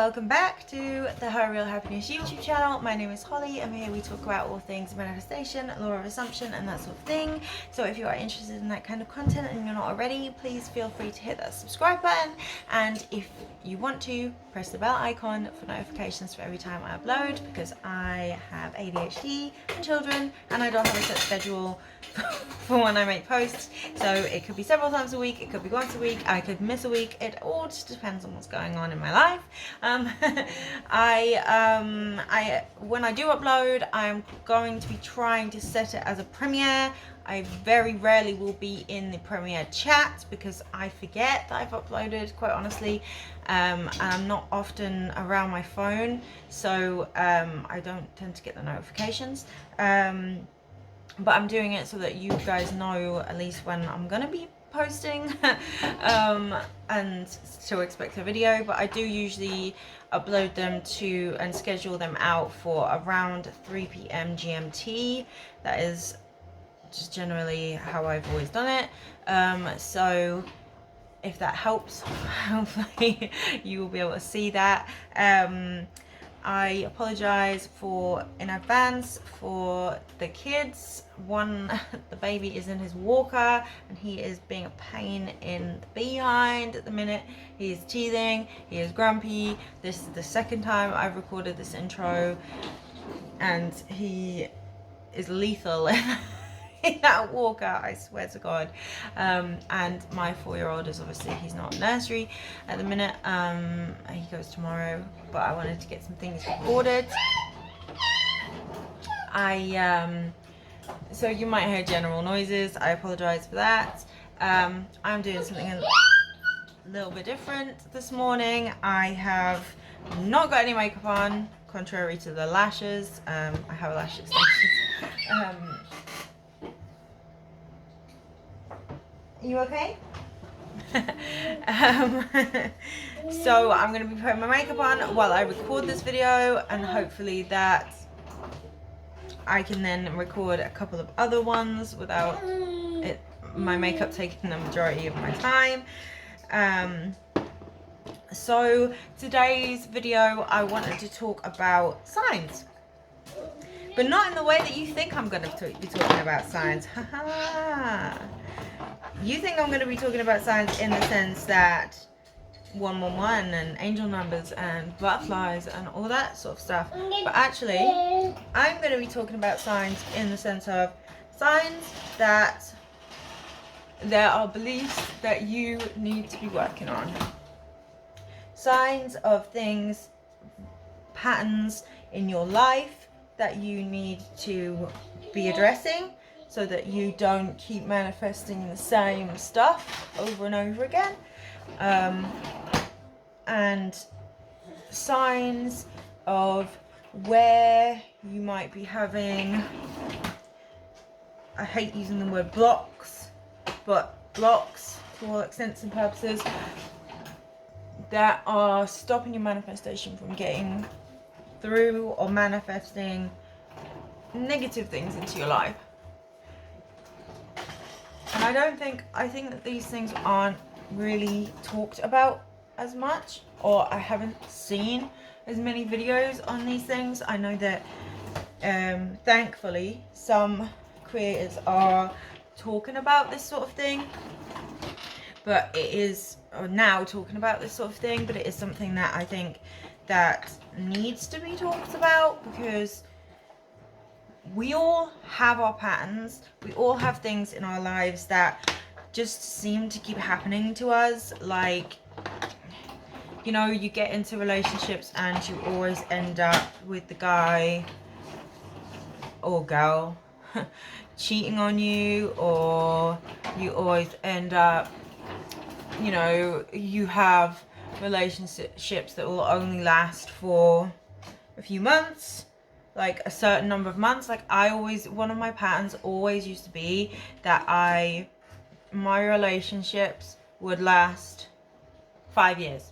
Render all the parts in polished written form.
welcome back to the Her Real Happiness YouTube channel. My name is Holly and here we talk about all things manifestation, law of assumption and that sort of thing. So if you are interested in that kind of content and you're not already, please feel free to hit that subscribe button, and if you want to, press the bell icon for notifications for every time I upload, because I have ADHD and children and I don't have a set schedule for when I make posts. So it could be several times a week, it could be once a week, I could miss a week, it all just depends on what's going on in my life. When I do upload, I'm going to be trying to set it as a premiere. I very rarely will be in the premiere chat because I forget that I've uploaded, quite honestly, and I'm not often around my phone, so I don't tend to get the notifications. But I'm doing it so that you guys know at least when I'm gonna be posting and to expect a video. But I do usually upload them to and schedule them out for around 3 p.m. GMT. That is just generally how I've always done it. So if that helps, hopefully you will be able to see that. I apologize in advance for the kids. The baby is in his walker and he is being a pain in the behind at the minute. He is teething, he is grumpy. This is the second time I've recorded this intro and he is lethal in that walker, I swear to God. And my 4-year-old is obviously, he's not in nursery at the minute. He goes tomorrow, but I wanted to get some things recorded. So you might hear general noises, I apologize for that. I'm doing something a little bit different this morning. I have not got any makeup on, contrary to the lashes. I have lash extensions. You okay? So I'm going to be putting my makeup on while I record this video, and hopefully that I can then record a couple of other ones without my makeup taking the majority of my time. So today's video, I wanted to talk about signs, but not in the way that you think I'm going to be talking about signs. Haha. You think I'm going to be talking about signs in the sense that 111 and angel numbers and butterflies and all that sort of stuff. But actually, I'm going to be talking about signs in the sense of signs that there are beliefs that you need to be working on. Signs of things, patterns in your life that you need to be addressing, so that you don't keep manifesting the same stuff over and over again. And signs of where you might be having, I hate using the word blocks, but blocks for all intents and purposes that are stopping your manifestation from getting through or manifesting negative things into your life. And I think that these things aren't really talked about as much, or I haven't seen as many videos on these things. I know that thankfully some creators are talking about this sort of thing, but it is now talking about this sort of thing, but it is something that I think that needs to be talked about, because we all have our patterns. We all have things in our lives that just seem to keep happening to us. Like, you know, you get into relationships and you always end up with the guy or girl cheating on you, or you always end up, you know, you have relationships that will only last for a few months, like a certain number of months. Like one of my patterns always used to be that my relationships would last 5 years.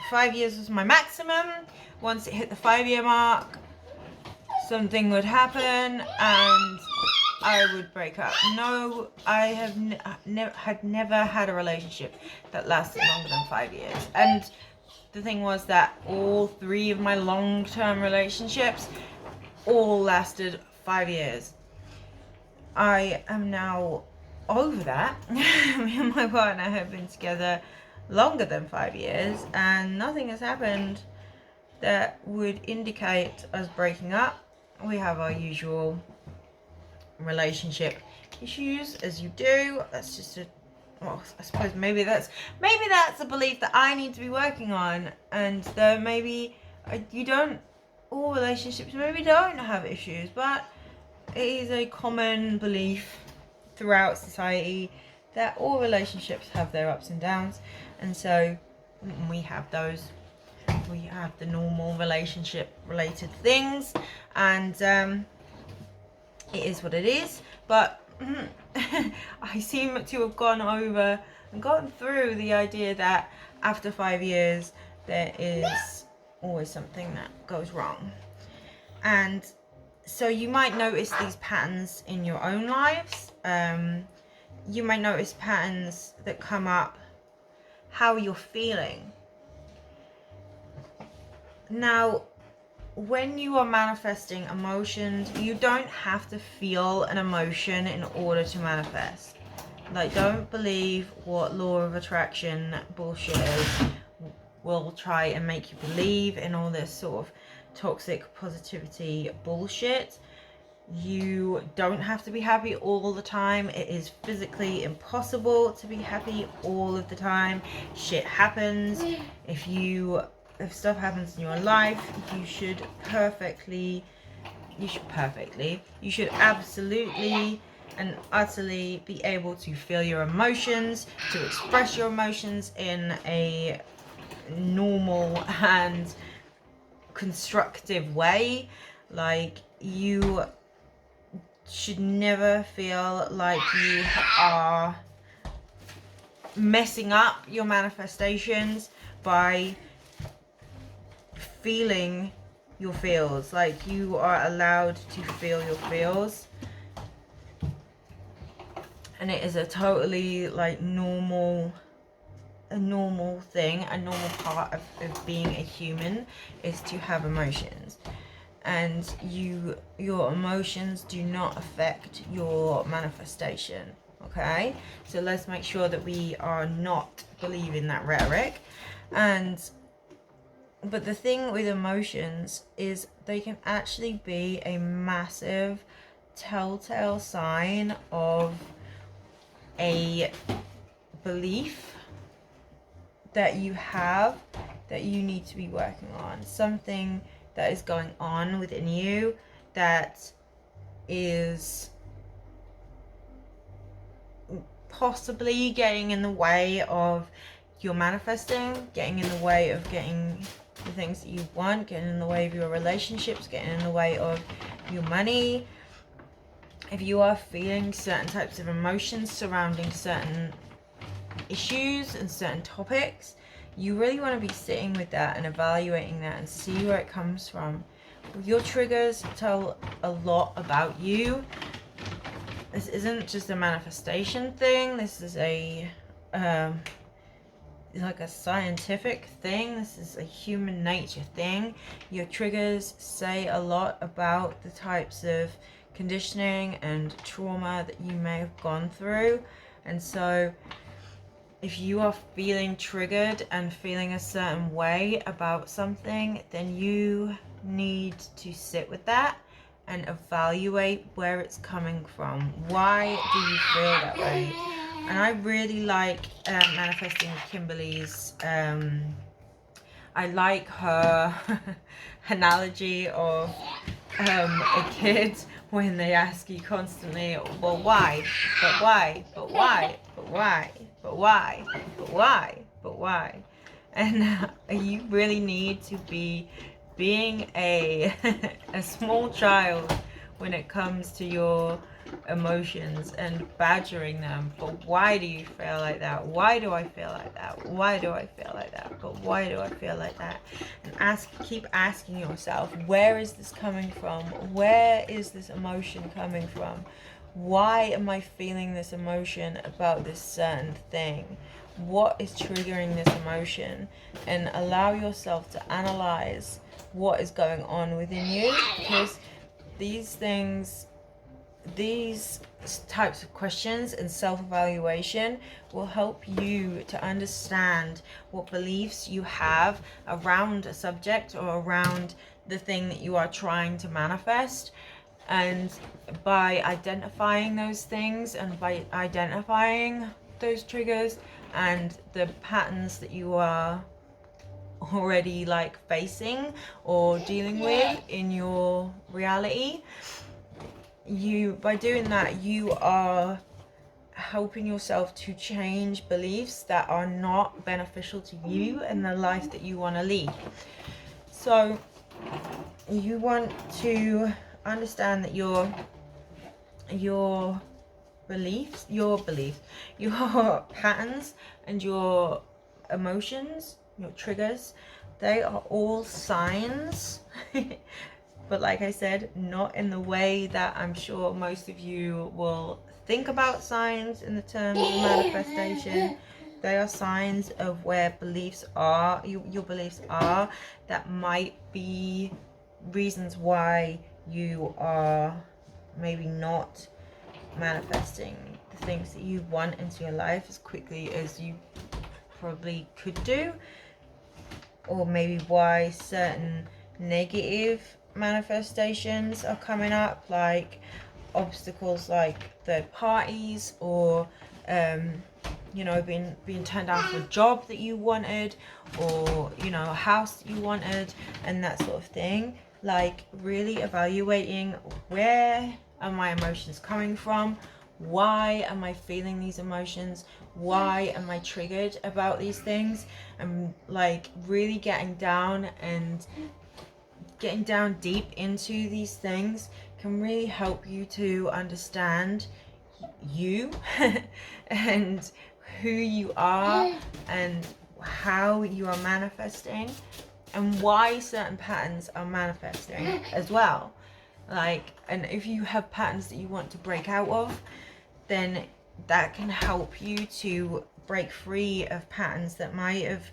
5 years was my maximum. Once it hit the 5-year mark, something would happen and I would break up. No, I have never had a relationship that lasted longer than 5 years. And the thing was that all 3 of my long-term relationships all lasted 5 years. I am now over that. Me and my partner have been together longer than 5 years, and nothing has happened that would indicate us breaking up. We have our usual relationship issues, as you do. That's just well, I suppose maybe that's a belief that I need to be working on, and that maybe you don't. All relationships maybe don't have issues, but it is a common belief throughout society that all relationships have their ups and downs, and so we have those. We have the normal relationship related things, and it is what it is. But I seem to have gone over and gotten through the idea that after 5 years there is always something that goes wrong. And so you might notice these patterns in your own lives. You might notice patterns that come up, how you're feeling. Now, when you are manifesting emotions, you don't have to feel an emotion in order to manifest. Like, don't believe what law of attraction bullshit is will try and make you believe in all this sort of toxic positivity bullshit. You don't have to be happy all the time. It is physically impossible to be happy all of the time. Shit happens. If stuff happens in your life, you should absolutely and utterly be able to feel your emotions, to express your emotions in a normal and constructive way. Like, you should never feel like you are messing up your manifestations by feeling your feels. Like, you are allowed to feel your feels, and it is a totally like normal thing. A normal part of being a human is to have emotions, and your emotions do not affect your manifestation. Okay, so let's make sure that we are not believing that rhetoric. But the thing with emotions is they can actually be a massive telltale sign of a belief that you have that you need to be working on. Something that is going on within you that is possibly getting in the way of your manifesting, getting in the way of getting the things that you want, getting in the way of your relationships, getting in the way of your money. If you are feeling certain types of emotions surrounding certain issues and certain topics, you really want to be sitting with that and evaluating that and see where it comes from. Your triggers tell a lot about you. This isn't just a manifestation thing. This is like a scientific thing. This is a human nature thing. Your triggers say a lot about the types of conditioning and trauma that you may have gone through. And so if you are feeling triggered and feeling a certain way about something, then you need to sit with that and evaluate where it's coming from. Why do you feel that way? And I really like manifesting Kimberly's, I like her analogy of a kid when they ask you constantly, well, why? But why? But why? But why? But why? But why? But why? And you really need to be being a small child when it comes to your emotions and badgering them. But why do you feel like that? Why do I feel like that? Why do I feel like that? But why do I feel like that? And keep asking yourself, where is this coming from? Where is this emotion coming from? Why am I feeling this emotion about this certain thing? What is triggering this emotion? And allow yourself to analyze what is going on within you, because these types of questions and self-evaluation will help you to understand what beliefs you have around a subject or around the thing that you are trying to manifest. And by identifying those things and by identifying those triggers and the patterns that you are already like facing or dealing with in your reality, by doing that, you are helping yourself to change beliefs that are not beneficial to you and the life that you want to lead. So you want to understand that your beliefs, your patterns and your emotions, your triggers, they are all signs. But like I said, not in the way that I'm sure most of you will think about signs in the terms of manifestation. They are signs of where beliefs are, your beliefs are, that might be reasons why you are maybe not manifesting the things that you want into your life as quickly as you probably could do, or maybe why certain negative manifestations are coming up, like obstacles like third parties, or being turned down for a job that you wanted, or a house that you wanted, and that sort of thing. Like really evaluating, where are my emotions coming from? Why am I feeling these emotions? Why am I triggered about these things? And like really getting down deep into these things can really help you to understand you and who you are and how you are manifesting and why certain patterns are manifesting as well. Like, and if you have patterns that you want to break out of, then that can help you to break free of patterns that might have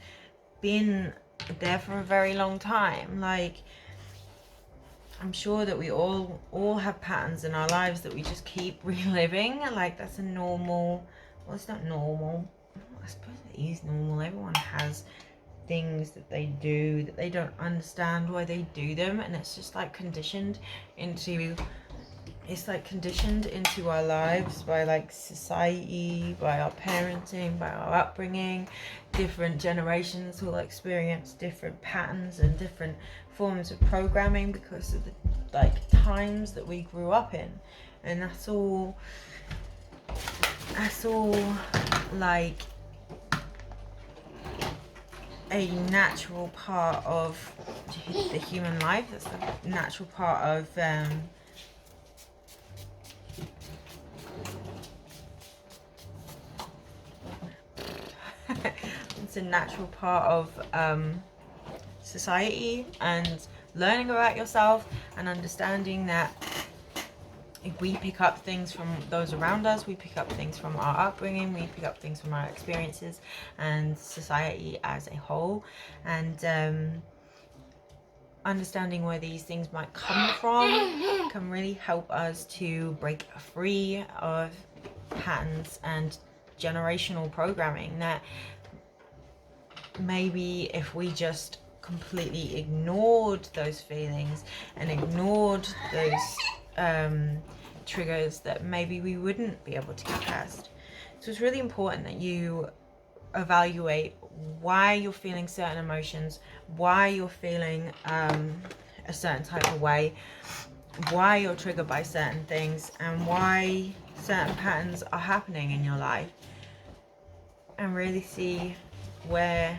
been there for a very long time. Like, I'm sure that we all have patterns in our lives that we just keep reliving. Like, that's a normal, well, it's not normal, I suppose it is normal. Everyone has things that they do that they don't understand why they do them, and it's just like conditioned into our lives by like society, by our parenting, by our upbringing. Different generations will experience different patterns and different forms of programming because of the like times that we grew up in, and that's all like a natural part of the human life. That's a natural part of it's a natural part of society, and learning about yourself and understanding that we pick up things from those around us, we pick up things from our upbringing, we pick up things from our experiences and society as a whole, and understanding where these things might come from can really help us to break free of patterns and generational programming that maybe if we just completely ignored those feelings and ignored those triggers, that maybe we wouldn't be able to get past. So it's really important that you evaluate why you're feeling certain emotions, why you're feeling a certain type of way, why you're triggered by certain things, and why certain patterns are happening in your life, and really see where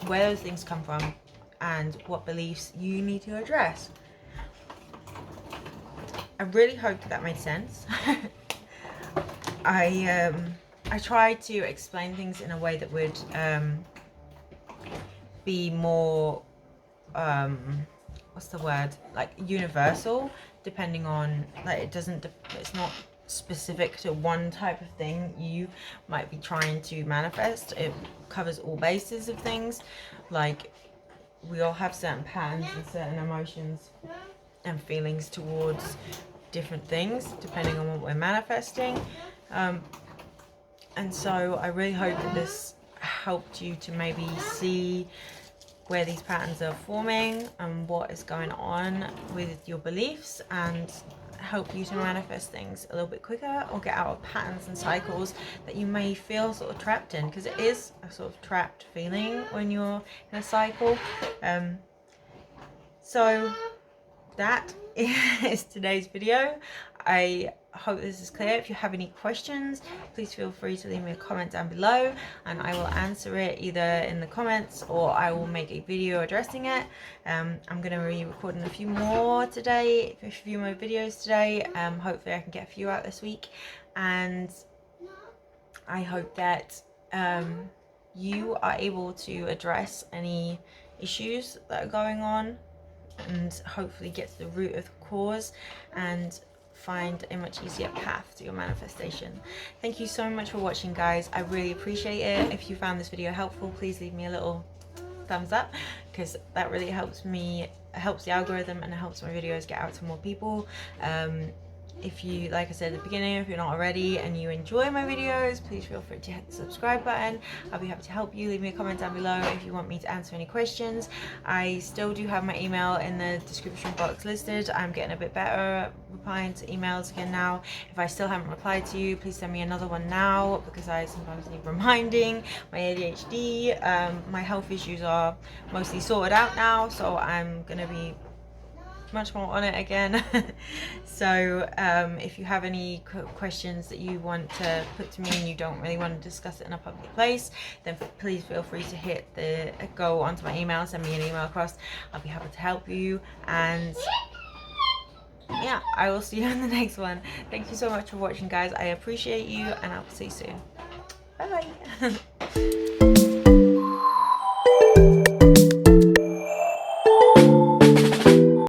those things come from and what beliefs you need to address. I really hope that made sense. I tried to explain things in a way that would be more what's the word, like universal, depending on, like, it's not specific to one type of thing you might be trying to manifest. It covers all bases of things. Like, we all have certain patterns and certain emotions and feelings towards different things depending on what we're manifesting. And so I really hope that this helped you to maybe see where these patterns are forming and what is going on with your beliefs, and help you to manifest things a little bit quicker, or get out of patterns and cycles that you may feel sort of trapped in, because it is a sort of trapped feeling when you're in a cycle. So that is today's video. I hope this is clear. If you have any questions, please feel free to leave me a comment down below, and I will answer it either in the comments or I will make a video addressing it. I'm going to be recording a few more today, a few more videos today. Hopefully I can get a few out this week, and I hope that you are able to address any issues that are going on, and hopefully get to the root of the cause and find a much easier path to your manifestation. Thank you so much for watching, guys. I really appreciate it. If you found this video helpful, please leave me a little thumbs up, because that really helps me, helps the algorithm, and it helps my videos get out to more people. If you, like I said at the beginning, if you're not already and you enjoy my videos, please feel free to hit the subscribe button. I'll be happy to help you. Leave me a comment down below if you want me to answer any questions. I still do have my email in the description box listed. I'm getting a bit better at replying to emails again now. If I still haven't replied to you, please send me another one now, because I sometimes need reminding. My ADHD, my health issues are mostly sorted out now, so I'm gonna be much more on it again. So if you have any questions that you want to put to me and you don't really want to discuss it in a public place, then please feel free to go onto my email, send me an email across. I'll be happy to help you, and yeah, I will see you in the next one. Thank you so much for watching, guys. I appreciate you, and I'll see you soon. Bye bye.